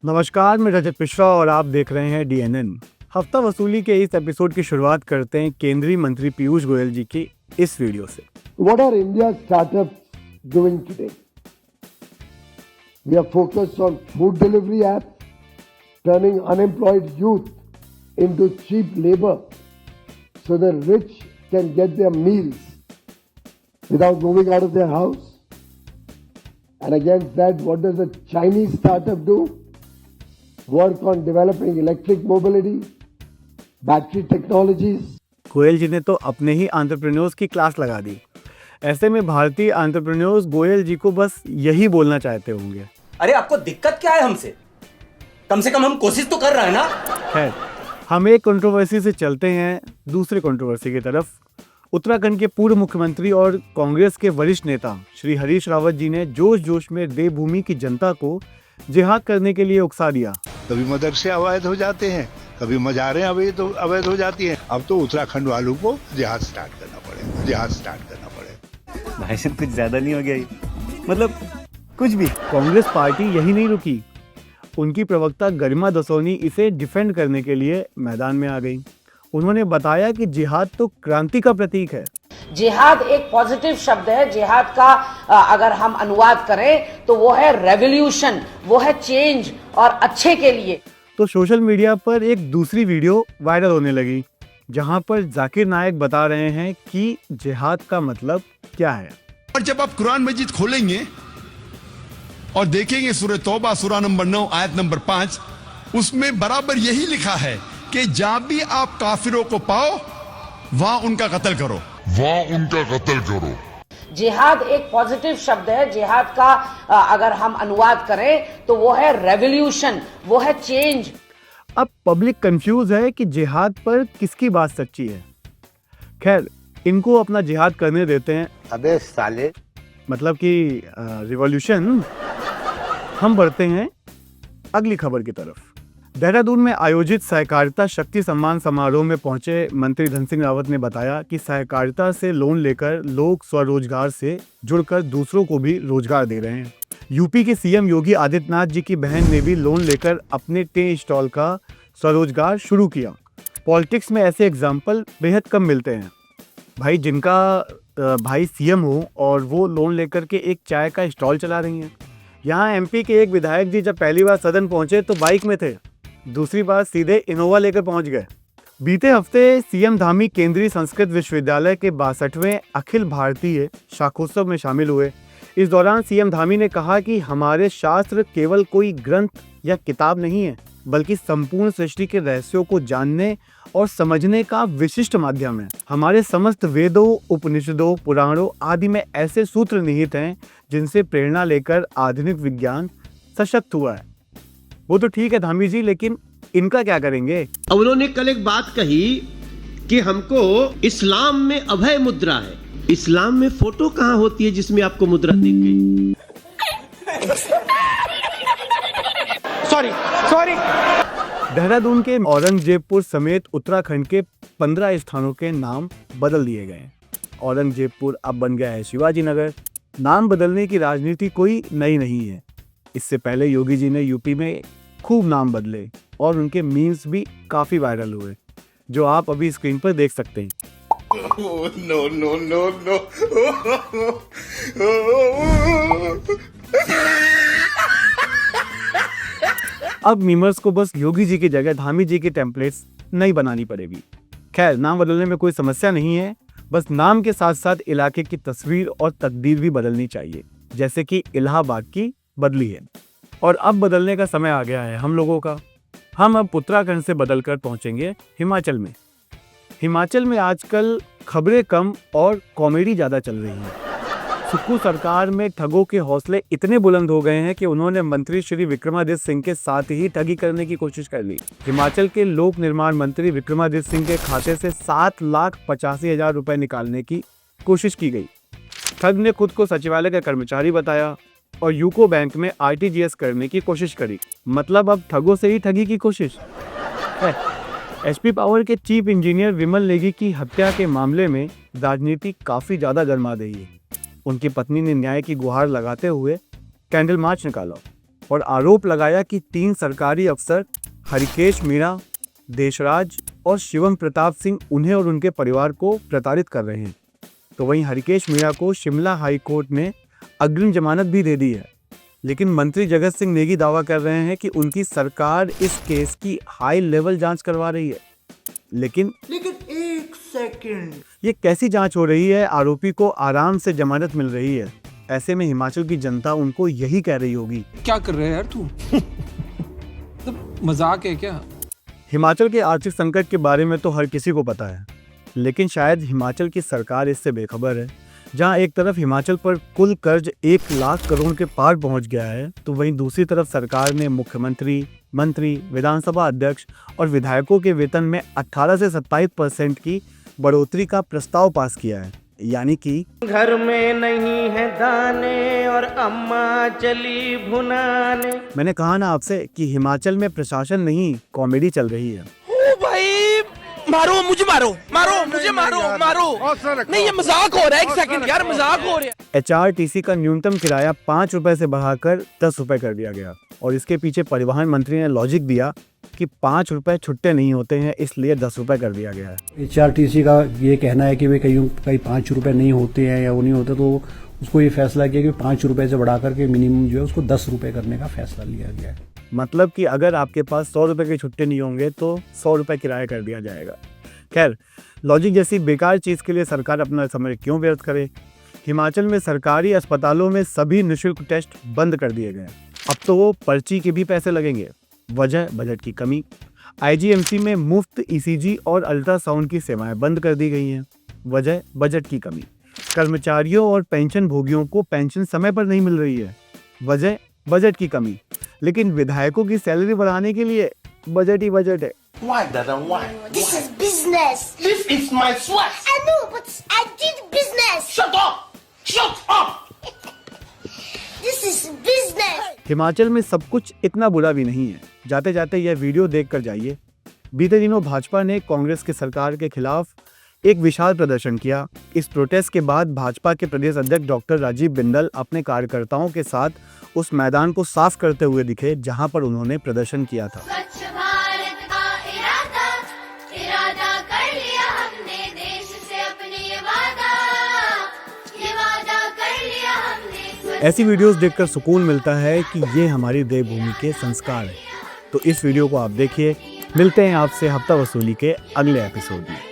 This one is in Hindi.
नमस्कार, मैं रजत मिश्रा और आप देख रहे हैं DNN। हफ्ता वसूली के इस एपिसोड की शुरुआत करते हैं केंद्रीय मंत्री पीयूष गोयल जी की इस वीडियो से। What are India's startups doing today? We are focused on food delivery apps, turning unemployed youth into cheap labor so the rich can get their meals without moving out of their house. And against that, what does a Chinese startup do? Work on developing electric mobility, battery technologies. Goyal जी ने तो अपने ही एंटरप्रेन्योर्स की क्लास लगा दी। ऐसे में भारतीय एंटरप्रेन्योर्स गोयल जी को बस यही बोलना चाहते होंगे, अरे आपको दिक्कत क्या है हमसे? कम से कम हम कोशिश तो कर रहे हैं ना। खैर, हम एक कंट्रोवर्सी से चलते हैं दूसरे कंट्रोवर्सी की तरफ। उत्तराखंड के पूर्व मुख्यमंत्री और कांग्रेस के वरिष्ठ नेता श्री हरीश रावत जी ने जोश जोश में देवभूमि की जनता को जिहाद करने के लिए उकसा दिया। कभी मदरसे अवैध हो जाते हैं, कभी मजारें अवैध हो जाती हैं। अब तो उत्तराखंड वालों को जिहाद स्टार्ट करना पड़ेगा। भाई साहब, कुछ ज्यादा नहीं हो गया ये? मतलब कुछ भी। कांग्रेस पार्टी यही नहीं रुकी, उनकी प्रवक्ता गरिमा दसोनी इसे डिफेंड करने के लिए मैदान में आ गई। उन्होंने बताया कि जिहाद तो क्रांति का प्रतीक है। जिहाद एक पॉजिटिव शब्द है। जिहाद का अगर हम अनुवाद करें तो वो है रेवोल्यूशन, वो है चेंज और अच्छे के लिए। तो सोशल मीडिया पर एक दूसरी वीडियो वायरल होने लगी, जहां पर जाकिर नायक बता रहे हैं कि जिहाद का मतलब क्या है। और जब आप कुरान मजीद खोलेंगे और देखेंगे सूरह तौबा सूरा नंबर 9 आयत नंबर 5, उसमें बराबर यही लिखा है कि जहां भी आप काफिरों को पाओ वहां उनका कत्ल करो। जिहाद एक पॉजिटिव शब्द है। जिहाद का अगर हम अनुवाद करें तो वो है रेवोल्यूशन, वो है चेंज। अब पब्लिक कंफ्यूज है कि जिहाद पर किसकी बात सच्ची है। खैर, इनको अपना जिहाद करने देते हैं। अबे साले, मतलब कि रिवॉल्यूशन। हम बढ़ते हैं अगली खबर की तरफ। देहरादून में आयोजित सहकारिता शक्ति सम्मान समारोह में पहुंचे मंत्री धन सिंह रावत ने बताया कि सहकारिता से लोन लेकर लोग स्वरोजगार से जुड़कर दूसरों को भी रोजगार दे रहे हैं। यूपी के सीएम योगी आदित्यनाथ जी की बहन ने भी लोन लेकर अपने टी स्टॉल का स्वरोजगार शुरू किया। पॉलिटिक्स में ऐसे एग्जाम्पल बेहद कम मिलते हैं भाई, जिनका भाई सीएम हो और वो लोन लेकर के एक चाय का स्टॉल चला रही हैं। यहाँ एमपी के एक विधायक जी जब पहली बार सदन पहुंचे तो बाइक में थे, दूसरी बार सीधे इनोवा लेकर पहुंच गए। बीते हफ्ते सीएम धामी केंद्रीय संस्कृत विश्वविद्यालय के 62वें अखिल भारतीय शाखोत्सव में शामिल हुए। इस दौरान सीएम धामी ने कहा कि हमारे शास्त्र केवल कोई ग्रंथ या किताब नहीं है, बल्कि संपूर्ण सृष्टि के रहस्यों को जानने और समझने का विशिष्ट माध्यम है। हमारे समस्त वेदों, उपनिषदों, पुराणों आदि में ऐसे सूत्र निहित हैं जिनसे प्रेरणा लेकर आधुनिक विज्ञान सशक्त हुआ है। वो तो ठीक है धामी जी, लेकिन इनका क्या करेंगे? उन्होंने कल एक बात कही कि हमको इस्लाम में अभय मुद्रा है। इस्लाम में फोटो कहाँ होती है जिसमें आपको मुद्रा दिख गई? सॉरी। देहरादून के औरंगजेबपुर समेत उत्तराखंड के 15 स्थानों के नाम बदल दिए गए। औरंगजेबपुर अब बन गया है शिवाजी नगर। नाम बदलने की राजनीति कोई नई नहीं है। इससे पहले योगी जी ने यूपी में खूब नाम बदले और उनके मीम्स भी काफी वायरल हुए, जो आप अभी स्क्रीन पर देख सकते हैं। अब मीमर्स को बस योगी जी की जगह धामी जी की टेम्पलेट्स नहीं बनानी पड़ेगी। खैर, नाम बदलने में कोई समस्या नहीं है, बस नाम के साथ साथ इलाके की तस्वीर और तकदीर भी बदलनी चाहिए, जैसे कि इलाहाबाद की बदली है। और अब बदलने का समय आ गया है हम लोगों का। हम अब उत्तराखंड से बदलकर पहुंचेंगे हिमाचल में। हिमाचल में आजकल खबरें कम और कॉमेडी ज़्यादा चल रही हैं। सुक्खू सरकार में ठगों के हौसले इतने बुलंद हो गए हैं कि उन्होंने मंत्री श्री विक्रमादित्य सिंह के साथ ही ठगी करने की कोशिश कर ली। हिमाचल के लोक निर्माण मंत्री विक्रमादित्य सिंह के खाते से 7,85,000 रुपए निकालने की कोशिश की गई। ठग ने खुद को सचिवालय का कर्मचारी बताया और यूको बैंक में आरटीजीएस करने की कोशिश करी। मतलब अब ठगों से ही ठगी की कोशिश है। एचपी पावर के चीफ इंजीनियर विमल नेगी की हत्या के मामले में राजनीति काफी ज्यादा गर्मा गई है। उनकी पत्नी ने न्याय की गुहार लगाते हुए कैंडल मार्च निकाला। और आरोप लगाया कि 3 सरकारी अफसर हरिकेश मीणा, देशराज और शिवम प्रताप सिंह उन्हें और उनके परिवार को प्रताड़ित कर रहे हैं। तो वहीं हरिकेश मीणा को शिमला हाई कोर्ट ने अग्रिम जमानत भी दे दी है, लेकिन मंत्री जगत सिंह नेगी दावा कर रहे हैं कि उनकी सरकार इस केस की हाई लेवल जांच करवा रही है। लेकिन एक सेकंड, ये कैसी जांच हो रही है? आरोपी को आराम से जमानत मिल रही है। ऐसे में हिमाचल की जनता उनको यही कह रही होगी, क्या कर रहे हैं यार तू? तो मजाक है क्या? हिमाचल के आर्थिक संकट के बारे में तो हर किसी को पता है, लेकिन शायद हिमाचल की सरकार इससे बेखबर है। जहां एक तरफ हिमाचल पर कुल कर्ज 1 लाख करोड़ के पार पहुंच गया है, तो वहीं दूसरी तरफ सरकार ने मुख्यमंत्री, मंत्री, विधानसभा अध्यक्ष और विधायकों के वेतन में 18 से 27% की बढ़ोतरी का प्रस्ताव पास किया है। यानी कि घर में नहीं है दाने और अम्मा चली भुनाने। मैंने कहा ना आपसे कि हिमाचल में प्रशासन नहीं, कॉमेडी चल रही है। ओ भाई, मारो मुझे, मारो मुझे, मारो। नहीं, ये मजाक हो रहा है। एक सेकंड यार, मजाक हो रहा है। HRTC का न्यूनतम किराया 5 रुपए से बढ़ाकर 10 रुपए कर दिया गया और इसके पीछे परिवहन मंत्री ने लॉजिक दिया कि 5 रुपए छुट्टे नहीं होते हैं, इसलिए 10 रुपए कर दिया गया है। HRTC का ये कहना है कि वे कहीं 5 रुपए नहीं होते हैं या वो नहीं होते, तो उसको ये फैसला किया कि 5 रुपए से बढ़ाकर के मिनिमम जो है उसको 10 रुपए करने का फैसला लिया गया है। मतलब कि अगर आपके पास 100 रुपए के छुट्टे नहीं होंगे तो 100 रुपए किराया कर दिया जाएगा। खैर, लॉजिक जैसी बेकार चीज़ के लिए सरकार अपना समय क्यों व्यर्थ करे? हिमाचल में सरकारी अस्पतालों में सभी निःशुल्क टेस्ट बंद कर दिए गए। अब तो वो पर्ची के भी पैसे लगेंगे। वजह बजट की कमी। IGMC में मुफ्त ECG और अल्ट्रासाउंड की सेवाएं बंद कर दी गई हैं। वजह बजट की कमी। कर्मचारियों और पेंशन भोगियों को पेंशन समय पर नहीं मिल रही है। वजह बजट की कमी। लेकिन विधायकों की सैलरी बढ़ाने के लिए बजट ही बजट है। Why, Dada? Why? This is business. This is my sweat. I know, but I did business. Shut up! Shut up! This is business. Himachal में सब कुछ इतना बुरा भी नहीं है। जाते जाते यह वीडियो देखकर जाइए। बीते दिनों भाजपा ने कांग्रेस की सरकार के खिलाफ एक विशाल प्रदर्शन किया। इस प्रोटेस्ट के बाद भाजपा के प्रदेश अध्यक्ष डॉक्टर राजीव बिंदल अपने कार्यकर्ताओं के साथ उस मैदान को साफ करते हुए दिखे जहां पर उन्होंने प्रदर्शन किया था। स्वच्छ भारत का इरादा कर लिया हमने, देश से अपने ये वादा कर लिया हमने। ऐसी वीडियोस देखकर सुकून मिलता है कि ये हमारी देवभूमि के संस्कार हैं। तो इस वीडियो को आप देखिए। मिलते हैं आपसे हफ्ता वसूली के अगले एपिसोड में।